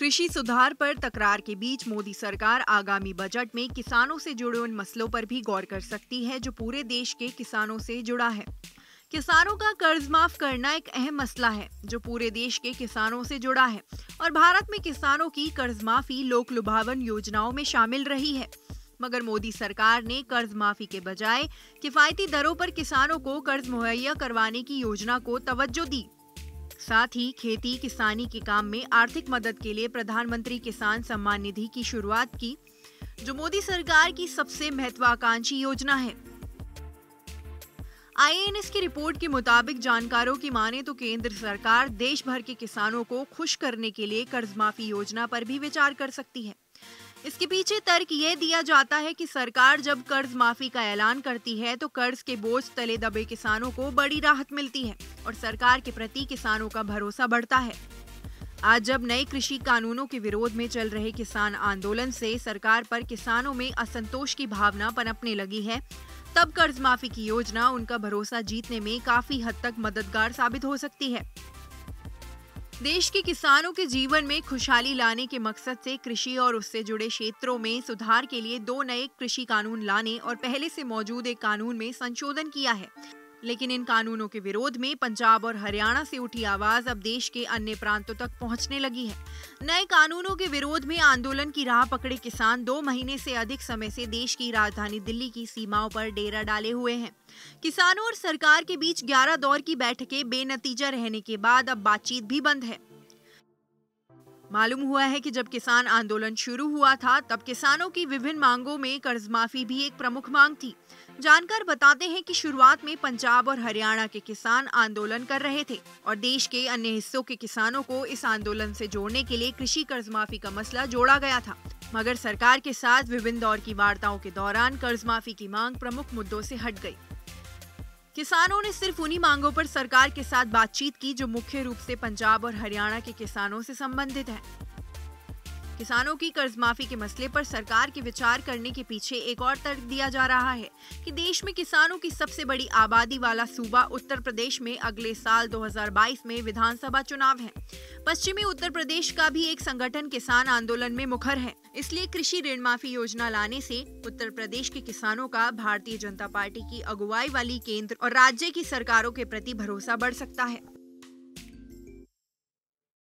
कृषि सुधार पर तकरार के बीच मोदी सरकार आगामी बजट में किसानों से जुड़े उन मसलों पर भी गौर कर सकती है जो पूरे देश के किसानों से जुड़ा है। किसानों का कर्ज माफ करना एक अहम मसला है जो पूरे देश के किसानों से जुड़ा है और भारत में किसानों की कर्ज माफी लोक लुभावन योजनाओं में शामिल रही है। मगर मोदी सरकार ने कर्ज माफी के बजाय किफायती दरों पर किसानों को कर्ज मुहैया करवाने की योजना को तवज्जो दी। साथ ही खेती किसानी के काम में आर्थिक मदद के लिए प्रधानमंत्री किसान सम्मान निधि की शुरुआत की, जो मोदी सरकार की सबसे महत्वाकांक्षी योजना है। आईएएनएस की रिपोर्ट के मुताबिक जानकारों की माने तो केंद्र सरकार देश भर के किसानों को खुश करने के लिए कर्ज माफी योजना पर भी विचार कर सकती है। इसके पीछे तर्क ये दिया जाता है कि सरकार जब कर्ज माफी का ऐलान करती है तो कर्ज के बोझ तले दबे किसानों को बड़ी राहत मिलती है और सरकार के प्रति किसानों का भरोसा बढ़ता है। आज जब नए कृषि कानूनों के विरोध में चल रहे किसान आंदोलन से सरकार पर किसानों में असंतोष की भावना पनपने लगी है, तब कर्ज माफी की योजना उनका भरोसा जीतने में काफी हद तक मददगार साबित हो सकती है। देश के किसानों के जीवन में खुशहाली लाने के मकसद से कृषि और उससे जुड़े क्षेत्रों में सुधार के लिए 2 नए कृषि कानून लाने और पहले से मौजूद एक कानून में संशोधन किया है। लेकिन इन कानूनों के विरोध में पंजाब और हरियाणा से उठी आवाज अब देश के अन्य प्रांतों तक पहुंचने लगी है। नए कानूनों के विरोध में आंदोलन की राह पकड़े किसान 2 महीने से अधिक समय से देश की राजधानी दिल्ली की सीमाओं पर डेरा डाले हुए हैं। किसानों और सरकार के बीच 11 दौर की बैठकें बेनतीजा रहने के बाद अब बातचीत भी बंद है। मालूम हुआ है कि जब किसान आंदोलन शुरू हुआ था तब किसानों की विभिन्न मांगों में कर्ज माफी भी एक प्रमुख मांग थी। जानकार बताते हैं कि शुरुआत में पंजाब और हरियाणा के किसान आंदोलन कर रहे थे और देश के अन्य हिस्सों के किसानों को इस आंदोलन से जोड़ने के लिए कृषि कर्ज माफी का मसला जोड़ा गया था। मगर सरकार के साथ विभिन्न दौर की वार्ताओं के दौरान कर्ज माफी की मांग प्रमुख मुद्दों से हट गई। किसानों ने सिर्फ उन्हीं मांगों पर सरकार के साथ बातचीत की जो मुख्य रूप से पंजाब और हरियाणा के किसानों से संबंधित है। किसानों की कर्ज माफी के मसले पर सरकार के विचार करने के पीछे एक और तर्क दिया जा रहा है कि देश में किसानों की सबसे बड़ी आबादी वाला सूबा उत्तर प्रदेश में अगले साल 2022 में विधानसभा चुनाव है। पश्चिमी उत्तर प्रदेश का भी एक संगठन किसान आंदोलन में मुखर है, इसलिए कृषि ऋण माफी योजना लाने से उत्तर प्रदेश के किसानों का भारतीय जनता पार्टी की अगुवाई वाली केंद्र और राज्य की सरकारों के प्रति भरोसा बढ़ सकता है।